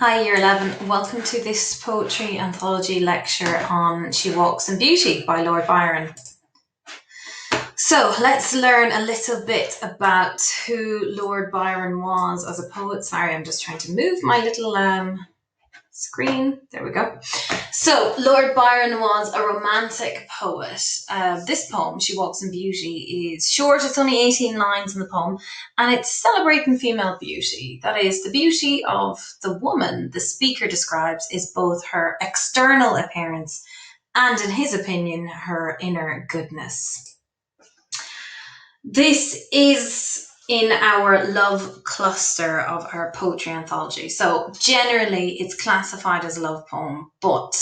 Hi Year 11, welcome to this poetry anthology lecture on She Walks in Beauty by Lord Byron. So let's learn a little bit about who Lord Byron was as a poet. Sorry, I'm just trying to move my little screen. There we go. So Lord Byron was a romantic poet. This poem, She Walks in Beauty, is short. It's only 18 lines in the poem, and it's celebrating female beauty. That is, the beauty of the woman the speaker describes is both her external appearance and, in his opinion, her inner goodness. This is in our love cluster of our poetry anthology. So generally it's classified as a love poem, but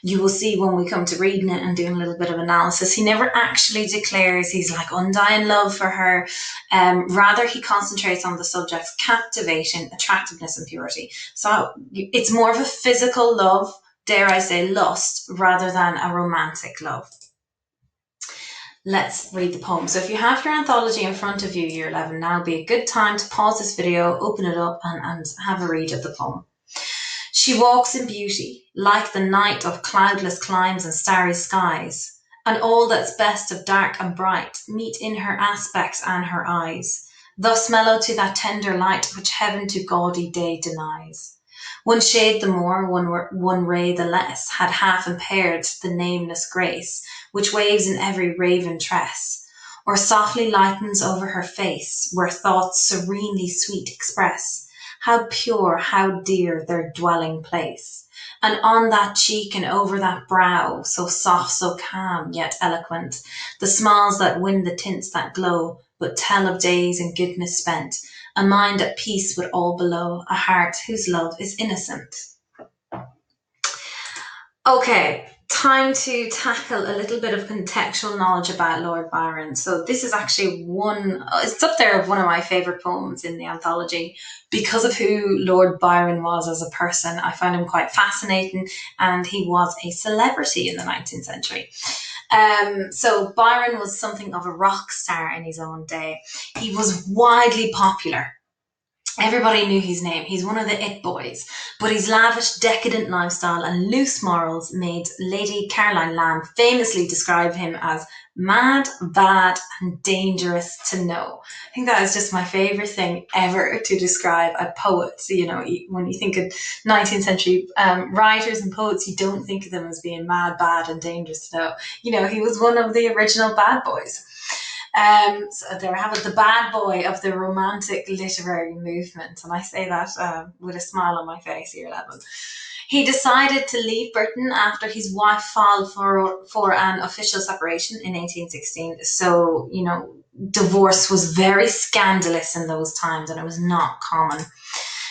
you will see when we come to reading it and doing a little bit of analysis, he never actually declares he's like undying love for her. Rather, he concentrates on the subject's captivation, attractiveness, and purity. So it's more of a physical love, dare I say lust, rather than a romantic love. Let's read the poem. So if you have your anthology in front of you, Year 11, now would be a good time to pause this video, open it up and have a read of the poem. She walks in beauty, like the night of cloudless climes and starry skies, and all that's best of dark and bright meet in her aspects and her eyes, thus mellow to that tender light which heaven to gaudy day denies. One shade the more, one ray the less, had half impaired the nameless grace, which waves in every raven tress, or softly lightens over her face, where thoughts serenely sweet express, how pure, how dear their dwelling place. And on that cheek and over that brow, so soft, so calm, yet eloquent, the smiles that win the tints that glow, but tell of days and goodness spent, a mind at peace with all below, a heart whose love is innocent. Okay, time to tackle a little bit of contextual knowledge about Lord Byron. So this is actually it's up there of one of my favourite poems in the anthology because of who Lord Byron was as a person. I find him quite fascinating, and he was a celebrity in the 19th century. So Byron was something of a rock star in his own day. He was widely popular. Everybody knew his name. He's one of the it boys, but his lavish, decadent lifestyle and loose morals made Lady Caroline Lamb famously describe him as mad, bad, and dangerous to know. I think that is just my favourite thing ever to describe a poet. So, you know, when you think of 19th century writers and poets, you don't think of them as being mad, bad, and dangerous to know. You know, he was one of the original bad boys. So there I have it, the bad boy of the romantic literary movement. And I say that with a smile on my face, Year 11. He decided to leave Britain after his wife filed for an official separation in 1816. So, you know, divorce was very scandalous in those times, and it was not common.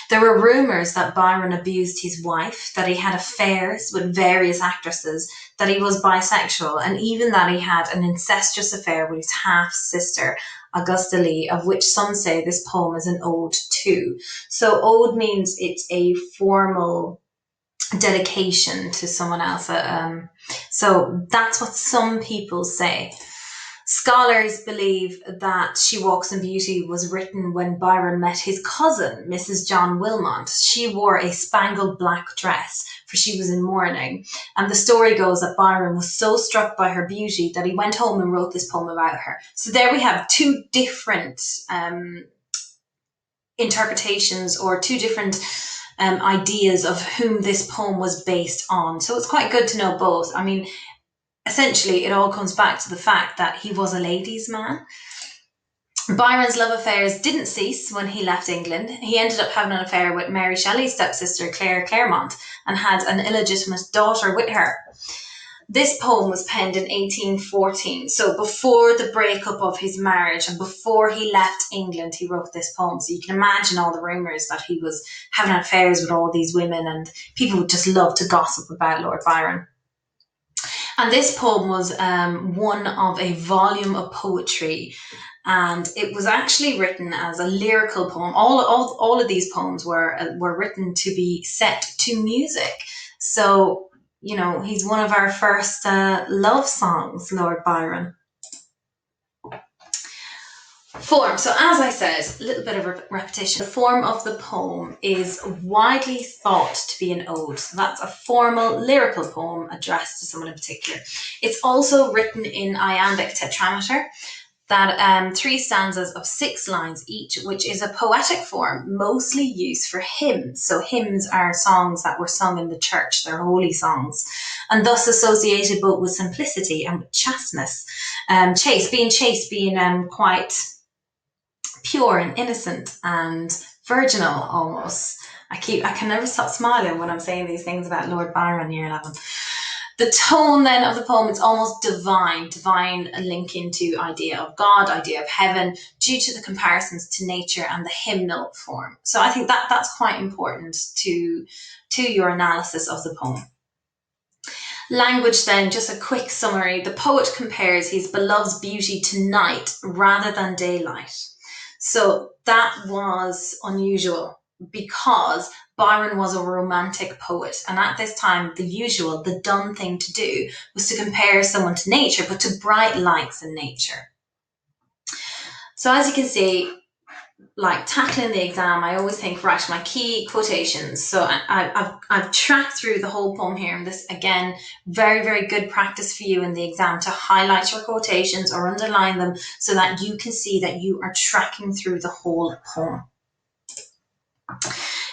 There were rumours that Byron abused his wife, that he had affairs with various actresses, that he was bisexual, and even that he had an incestuous affair with his half-sister, Augusta Lee, of which some say this poem is an ode to. So ode means it's a formal dedication to someone else. So that's what some people say. Scholars believe that She Walks in Beauty was written when Byron met his cousin, Mrs. John Wilmot. She wore a spangled black dress, for she was in mourning. And the story goes that Byron was so struck by her beauty that he went home and wrote this poem about her. So there we have two different interpretations, or two different ideas of whom this poem was based on. So it's quite good to know both. I mean, essentially, it all comes back to the fact that he was a ladies' man. Byron's love affairs didn't cease when he left England. He ended up having an affair with Mary Shelley's stepsister, Claire Clairmont, and had an illegitimate daughter with her. This poem was penned in 1814, so before the breakup of his marriage and before he left England, he wrote this poem. So you can imagine all the rumours that he was having affairs with all these women, and people would just love to gossip about Lord Byron. And this poem was one of a volume of poetry, and it was actually written as a lyrical poem. All of these poems were written to be set to music. So, you know, he's one of our first love songs, Lord Byron. Form. So as I said, a little bit of repetition. The form of the poem is widely thought to be an ode. So that's a formal lyrical poem addressed to someone in particular. It's also written in iambic tetrameter, that 3 stanzas of 6 lines each, which is a poetic form mostly used for hymns. So hymns are songs that were sung in the church, they're holy songs, and thus associated both with simplicity and with chasteness. Chaste being quite pure and innocent and virginal almost. I can never stop smiling when I'm saying these things about Lord Byron, year 11. The tone then of the poem is almost divine a link into idea of God, idea of heaven, due to the comparisons to nature and the hymnal form. So I think that that's quite important to your analysis of the poem. Language then, just a quick summary. The poet compares his beloved's beauty to night rather than daylight. So that was unusual because Byron was a romantic poet, and at this time the done thing to do was to compare someone to nature, but to bright lights in nature. So as you can see, like tackling the exam, I always think, right, my key quotations. So I've tracked through the whole poem here, and this, again, very, very good practice for you in the exam to highlight your quotations or underline them so that you can see that you are tracking through the whole poem.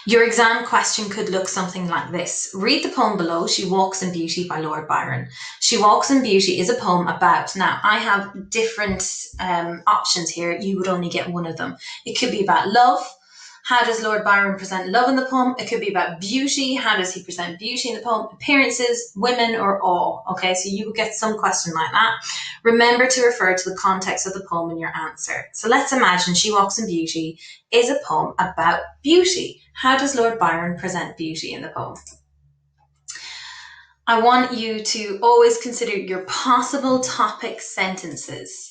Your exam question could look something like this. Read the poem below, She Walks in Beauty by Lord Byron. She Walks in Beauty is a poem about, now I have different options here, you would only get one of them. It could be about love. How does Lord Byron present love in the poem? It could be about beauty. How does he present beauty in the poem? Appearances, women, or all. Okay, so you would get some question like that. Remember to refer to the context of the poem in your answer. So let's imagine She Walks in Beauty is a poem about beauty. How does Lord Byron present beauty in the poem? I want you to always consider your possible topic sentences.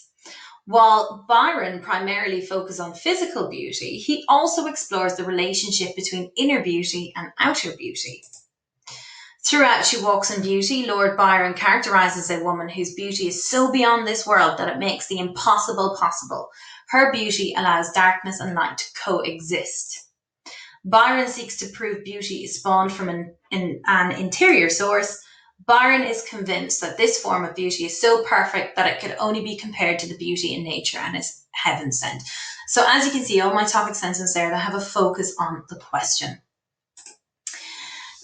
While Byron primarily focuses on physical beauty, he also explores the relationship between inner beauty and outer beauty. Throughout She Walks in Beauty, Lord Byron characterises a woman whose beauty is so beyond this world that it makes the impossible possible. Her beauty allows darkness and light to coexist. Byron seeks to prove beauty is spawned from an interior source. Byron is convinced that this form of beauty is so perfect that it could only be compared to the beauty in nature and is heaven sent. So as you can see, all my topic sentences there, they have a focus on the question.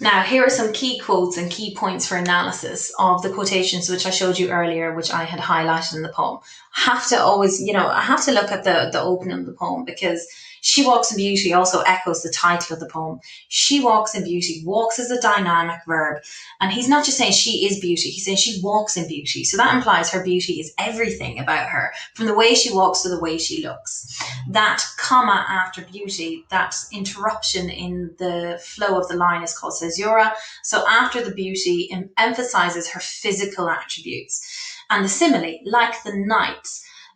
Now, here are some key quotes and key points for analysis of the quotations which I showed you earlier, which I had highlighted in the poem. I have to always, I have to look at the opening of the poem, because She Walks in Beauty also echoes the title of the poem. She walks in beauty. Walks is a dynamic verb. And he's not just saying she is beauty, he's saying she walks in beauty. So that implies her beauty is everything about her, from the way she walks to the way she looks. That comma after beauty, that interruption in the flow of the line is called caesura. So after the beauty emphasizes her physical attributes. And the simile, like the night,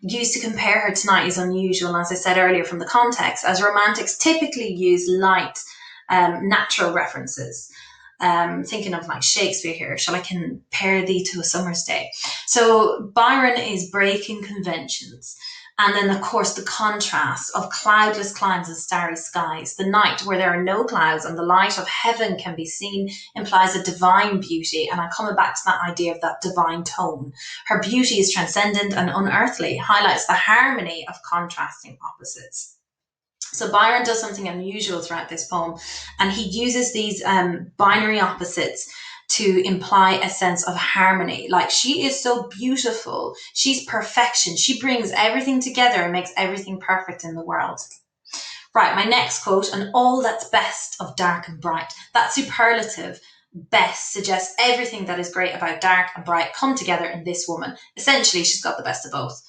used to compare her to night, is unusual, as I said earlier, from the context, as romantics typically use light, natural references. Thinking of like Shakespeare here, shall I compare thee to a summer's day? So Byron is breaking conventions. And then, of course, the contrast of cloudless climes and starry skies. The night where there are no clouds and the light of heaven can be seen implies a divine beauty. And I'm coming back to that idea of that divine tone. Her beauty is transcendent and unearthly, highlights the harmony of contrasting opposites. So Byron does something unusual throughout this poem, and he uses these binary opposites to imply a sense of harmony. Like, she is so beautiful. She's perfection. She brings everything together and makes everything perfect in the world. Right, my next quote, and all that's best of dark and bright. That superlative, best, suggests everything that is great about dark and bright come together in this woman. Essentially, she's got the best of both.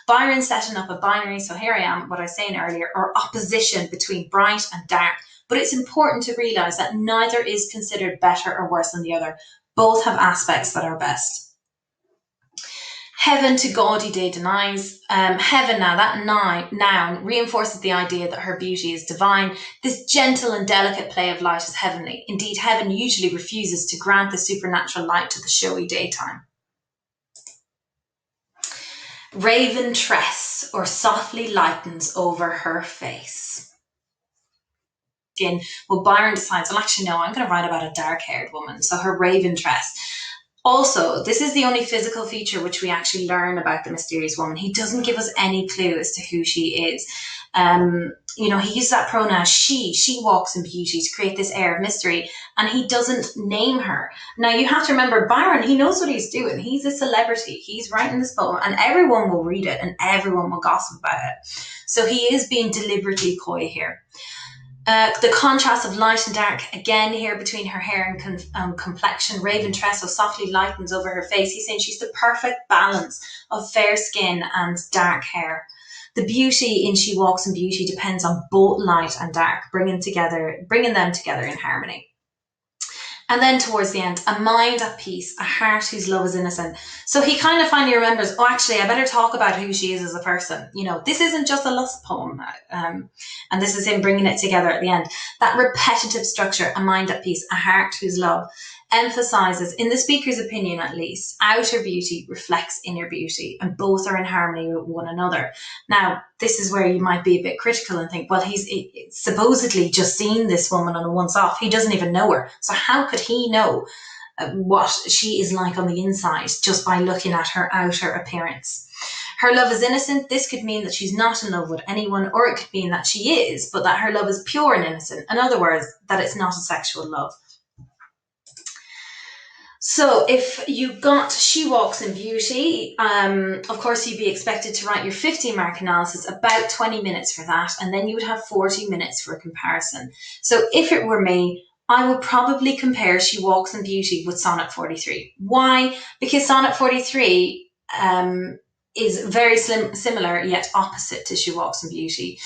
Byron's setting up a binary, so here I am, what I was saying earlier, or opposition between bright and dark. But it's important to realise that neither is considered better or worse than the other. Both have aspects that are best. Heaven to gaudy day denies. Heaven now, that noun reinforces the idea that her beauty is divine. This gentle and delicate play of light is heavenly. Indeed, heaven usually refuses to grant the supernatural light to the showy daytime. Raven tress or softly lightens over her face. Well, Byron decides, well, actually, no, I'm going to write about a dark-haired woman. So her raven tress. Also, this is the only physical feature which we actually learn about the mysterious woman. He doesn't give us any clue as to who she is. He uses that pronoun she walks in beauty to create this air of mystery, and he doesn't name her. Now, you have to remember, Byron, he knows what he's doing. He's a celebrity. He's writing this poem, and everyone will read it, and everyone will gossip about it. So he is being deliberately coy here. The contrast of light and dark, again here between her hair and complexion, raven tress so softly lightens over her face. He's saying she's the perfect balance of fair skin and dark hair. The beauty in She Walks in Beauty depends on both light and dark, bringing them together in harmony. And then towards the end, a mind at peace, a heart whose love is innocent. So he kind of finally remembers, oh, actually, I better talk about who she is as a person. This isn't just a lust poem. And this is him bringing it together at the end. That repetitive structure, a mind at peace, a heart whose love, emphasizes, in the speaker's opinion at least, outer beauty reflects inner beauty, and both are in harmony with one another. Now, this is where you might be a bit critical and think, well, he's supposedly just seen this woman on a once-off. He doesn't even know her. So how could he know what she is like on the inside just by looking at her outer appearance? Her love is innocent. This could mean that she's not in love with anyone, or it could mean that she is, but that her love is pure and innocent. In other words, that it's not a sexual love. So if you got She Walks in Beauty, of course you'd be expected to write your 50-mark analysis, about 20 minutes for that, and then you would have 40 minutes for a comparison. So if it were me, I would probably compare She Walks in Beauty with Sonnet 43. Why? Because Sonnet 43 is very similar yet opposite to She Walks in Beauty.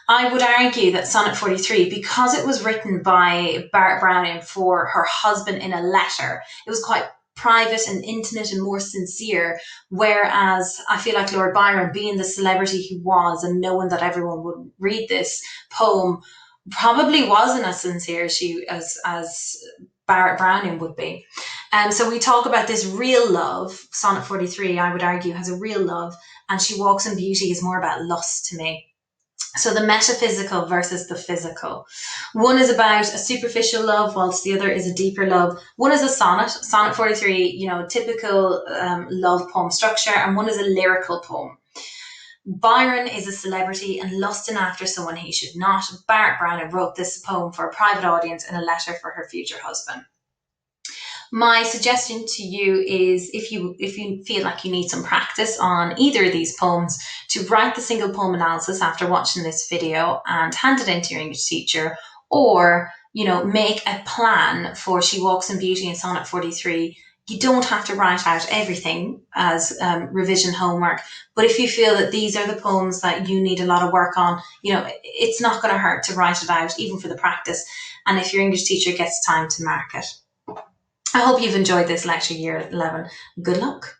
I would argue that Sonnet 43, because it was written by Browning for her husband in a letter, it was quite private and intimate and more sincere, whereas I feel like Lord Byron, being the celebrity he was and knowing that everyone would read this poem, probably wasn't as sincere as Barrett Browning would be. So we talk about this real love. Sonnet 43, I would argue, has a real love, and She Walks in Beauty is more about lust to me. So the metaphysical versus the physical. One is about a superficial love, whilst the other is a deeper love. One is a sonnet 43, typical love poem structure, and one is a lyrical poem. Byron is a celebrity and lusting after someone he should not. Barrett Browning wrote this poem for a private audience in a letter for her future husband. My suggestion to you is, if you feel like you need some practice on either of these poems, to write the single poem analysis after watching this video and hand it in to your English teacher, or make a plan for She Walks in Beauty and Sonnet 43. You don't have to write out everything as revision homework, but if you feel that these are the poems that you need a lot of work on, it's not going to hurt to write it out, even for the practice, and if your English teacher gets time to mark it. I hope you've enjoyed this lecture, Year 11. Good luck.